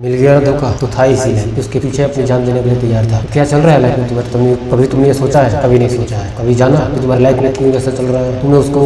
मिल गया धोखा तो था इसीलिए उसके पीछे अपनी जान देने के लिए तैयार था। क्या चल रहा है लाइफ में तुम्हारे? कभी तुमने ये सोचा है? कभी नहीं सोचा है? कभी जाना कि तुम्हारी लाइफ में क्यों कैसा चल रहा है? तुमने उसको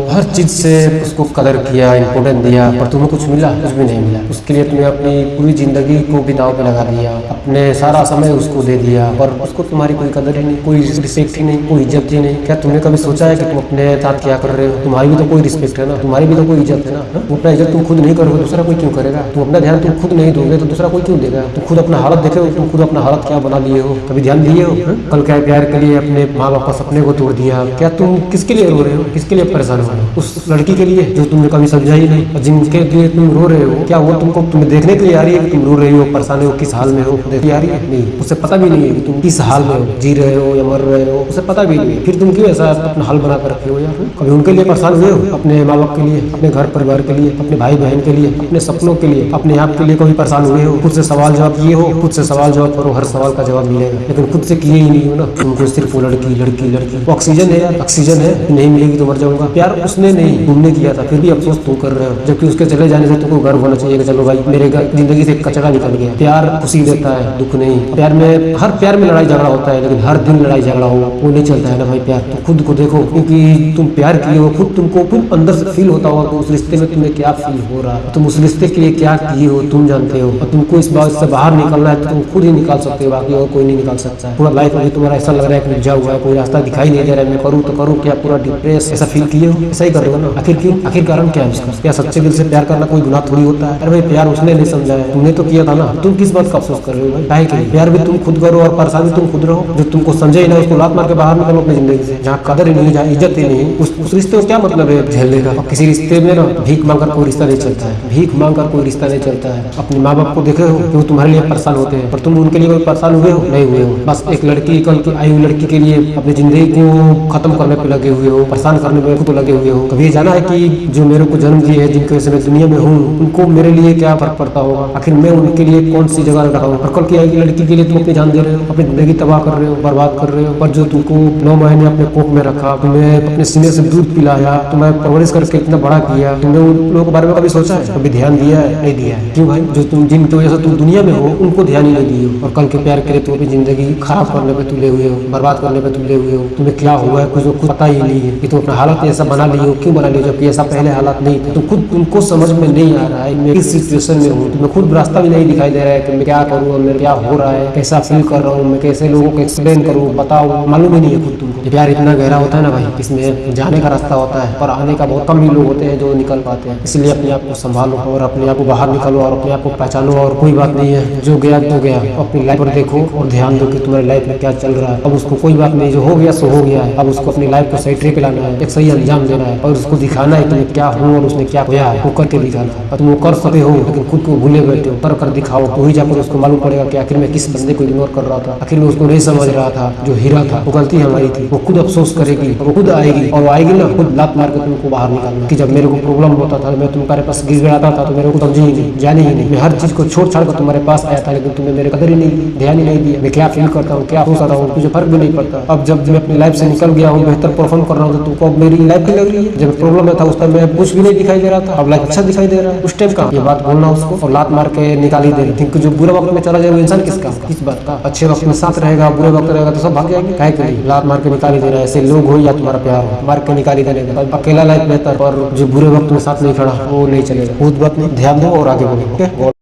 हर चीज से उसको कदर किया, इम्पोर्टेंस दिया, पर तुम्हें कुछ मिला? कुछ भी नहीं मिला। उसके लिए तुमने अपनी पूरी जिंदगी को भी दांव पे लगा दिया, अपने सारा समय उसको दे दिया, पर उसको तुम्हारी कोई कदर ही नहीं, कोई रिस्पेक्ट ही नहीं, कोई इज्जत ही नहीं। क्या तुमने कभी सोचा है कि तुम अपने साथ क्या कर रहे हो? तुम्हारी भी तो कोई रिस्पेक्ट है ना, तुम्हारी भी तो कोई इज्जत है ना। तुम अपना इज्जत तुम खुद नहीं करोगे, दूसरा कोई क्यों करेगा? तुम अपना ध्यान तुम खुद नहीं दोगे तो दूसरा कोई क्यों देगा? तुम खुद अपना हालत देखे हो, तुम खुद अपना हालत क्या बना लिए हो? कभी ध्यान दिए हो? कल क्या प्यार के लिए अपने माँ बाप का सपने को तोड़ दिया? क्या तुम किसके लिए रो रहे हो? किसके लिए परेशान हो रहे हो? उस लड़की के लिए जो तुमने कभी समझा ही नहीं, जिनके लिए तुम रो रहे हो। क्या वो तुमको तुम्हें देखने के लिए आ रही है कि तुम रो रही हो, परेशान हो, किस हाल में हो? देखने आ रही है? नहीं, उसे पता भी नहीं है कि तुम किस हाल में हो, जी रहे हो या मर रहे हो, उसे पता भी नहीं। फिर तुम क्यों ऐसा अपना हाल बना कर रखे हो यार? कभी उनके लिए परेशान हुए हो? अपने माँ बाप के लिए, अपने घर परिवार के लिए, अपने भाई बहन के लिए, अपने सपनों के लिए, अपने आप के लिए कभी परेशान हुए हो? खुद से सवाल जवाब किए हो? खुद से सवाल जवाब करो, हर सवाल का जवाब मिलेगा, लेकिन खुद से किए ही नहीं हो ना। तुमको सिर्फ वो लड़की लड़की लड़की वो ऑक्सीजन है यार, ऑक्सीजन है, नहीं मिलेगी तो मर जाऊंगा। प्यार उसने नहीं, तुमने किया था, फिर भी अफसोस तुम कर रहे हो, जबकि उसके चले जाने से तुमको गर्व होना चाहिए कि चलो भाई मेरे जिंदगी से कचरा निकल गया। प्यार खुशी देता है, दुख नहीं। प्यार में हर प्यार में लड़ाई झगड़ा होता है, लेकिन हर दिन लड़ाई झगड़ा हो वो नहीं चलता है ना भाई। प्यार तो खुद को देखो, क्योंकि तुम प्यार किए हो, खुद तुमको खुद अंदर से फील होता होगा उस रिश्ते में तुम्हें क्या फील हो रहा है, तुम उस रिश्ते के लिए क्या किए हो तुम जानते हो। और तुमको इस बात से बाहर निकलना है तो तुम खुद ही निकाल सकते हो, बाकी और कोई नहीं निकाल सकता है। पूरा लाइफ अभी तुम्हारा ऐसा लग रहा है कि उलझा हुआ है, कोई रास्ता दिखाई नहीं दे रहा है, मैं करूँ तो करूँ क्या? पूरा डिप्रेस ऐसा फील किए हो, ऐसा ही कर रहे हो ना। आखिर क्यों? आखिर कारण क्या है इसका? क्या सच्चे दिल से प्यार करना कोई गुनाह थोड़ी होता है? अरे भाई प्यार उसने नहीं समझा है, तुमने तो किया था ना। तुम किस बात का अफसोस कर रहे हो भाई? काहे के लिए? प्यार भी तुम खुद करो और परेशानी तुम खुद रहो। जो तुमको समझे ही ना उसको लात मार के बाहर निकलो अपनी जिंदगी से। जहाँ कदर ही नहीं, जहाँ इज्जत ही नहीं, उस रिश्ते को क्या मतलब है झेलने का? किसी रिश्ते में ना भीख मांग कर कोई रिश्ता नहीं चलता है, भीख मांग कर कोई रिश्ता नहीं चलता है। अपने माँ बाप को देखे हो कि वो तुम्हारे लिए परेशान होते हैं, पर तुम उनके लिए कोई परेशान हुए हो? नहीं हुए हो। बस एक लड़की, कल की आई हुई लड़की के लिए अपनी जिंदगी को खत्म करने पे लगे हुए हो, परेशान करने में खुद लगे हुए हो। कभी जाना है कि जो मेरे को जन्म दिए है, जिनके वजह से मैं दुनिया में हूँ, उनको मेरे लिए क्या फर्क पड़ता होगा? आखिर मैं उनके लिए कौन सी जगह रखा हूँ? कल की आई हुई लड़की के लिए तुम अपनी जान दे रहे हो, अपनी जिंदगी तबाह कर रहे हो, बर्बाद कर रहे हो। पर जो तुमको 9 महीने अपने कोख में रखा, तुम्हें अपने सीने से दूध पिलाया, तुम्हें परवरिश करके इतना बड़ा किया, तुमने उन लोगों के बारे में कभी सोचा है? कभी ध्यान दिया है? नहीं दिया है। क्यों भाई? जो तुम जिनकी वजह से तुम दुनिया में हो उनको ध्यान ही नहीं दिए हो, और कल के प्यार के लिए तुम अपनी जिंदगी खराब करने पे तुले हुए हो, बर्बाद करने पे तुले हुए हो। तुम्हें क्या हुआ है कुछ पता ही नहीं है कि तुम अपना हालत ऐसा बना लिए हो। क्यों बना लिए? जबकि ऐसा पहले हालात नहीं था। तो खुद तुमको समझ में नहीं आ रहा है मैं किस सिचुएशन में हूँ, तुम्हें खुद रास्ता भी नहीं दिखाई दे रहा है कि मैं क्या करूँ, मेरे क्या हो रहा है, कैसा फील कर रहा हूँ मैं, कैसे लोगों को एक्सप्लेन करूँ, बताओ, मालूम ही नहीं है खुद तुमको। प्यार इतना गहरा होता है ना भाई, इसमें जाने का रास्ता होता है पर आने का बहुत कम ही लोग होते हैं जो निकल पाते हैं। इसलिए अपने आप को संभालो और अपने आप को बाहर निकालो और अपने आप को पहचानो। और कोई बात नहीं है, जो गया तो गया। अपनी लाइफ पर देखो और ध्यान दो कि तुम्हारी लाइफ में क्या चल रहा है। अब उसको कोई बात नहीं, जो हो गया सो हो गया है। अब उसको अपनी लाइफ को सही ट्रैक पे लाना है, एक सही अंजाम देना है और उसको दिखाना है तुम्हें क्या हो और उसने क्या खोया है, वो करके दिखाना है। और तुम वो कर सकते हो, लेकिन खुद को भूले बैठे हो। कर दिखाओ तो ही जाकर उसको मालूम पड़ेगा कि आखिर मैं किस बंदे को इग्नोर कर रहा था, आखिर मैं उसको नहीं समझ रहा था। जो हीरा था वो गलती हमारी थी। वो खुद अफसोस करेगी और वो खुद आएगी, और वो आएगी ना खुद लात मार के तुमको बाहर निकालना कि जब मेरे को प्रॉब्लम होता था, मैं तुम्हारे पास गिड़गिड़ाता था तो मेरे को समझी ही नहीं, जाने ही नहीं। मैं हर चीज को छोड़ छाड़ कर तुम्हारे पास आया था, लेकिन तुमने मेरे कदर ही नहीं दी, ध्यान ही नहीं दिया। मैं क्या फील करता हूँ, क्या सोचता हूँ, तुझे फर्क भी नहीं पड़ता। अब जब मैं अपनी लाइफ से निकल गया हूँ, बेहतर परफॉर्म कर रहा हूँ, तो तुमको अब मेरी लाइफ भी लग रही है। जब प्रॉब्लम में था उस टाइम मैं कुछ भी नहीं दिखाई दे रहा था, अब लाइफ अच्छा दिखाई दे रहा है। उस टाइम का ये बात बोलना उसको और लात मार के निकाल ही दे रही थी। जो बुरे वक्त में चला जाए वो इंसान किसका, किस बात का? अच्छे वक्त में साथ रहेगा, बुरे वक्त रहेगा तो सब भाग जाएंगे। काहे के लिए लात मार के निकाल ही दे रहा है? ऐसे लोग हो या तुम्हारा प्यार हो, मार के निकाल ही देने का। अकेला लाइफ बेहतर, और जो बुरे वक्त में साथ नहीं खड़ा वो नहीं चलेगा। बहुत बात नहीं, ध्यान दो और आगे बढ़ो।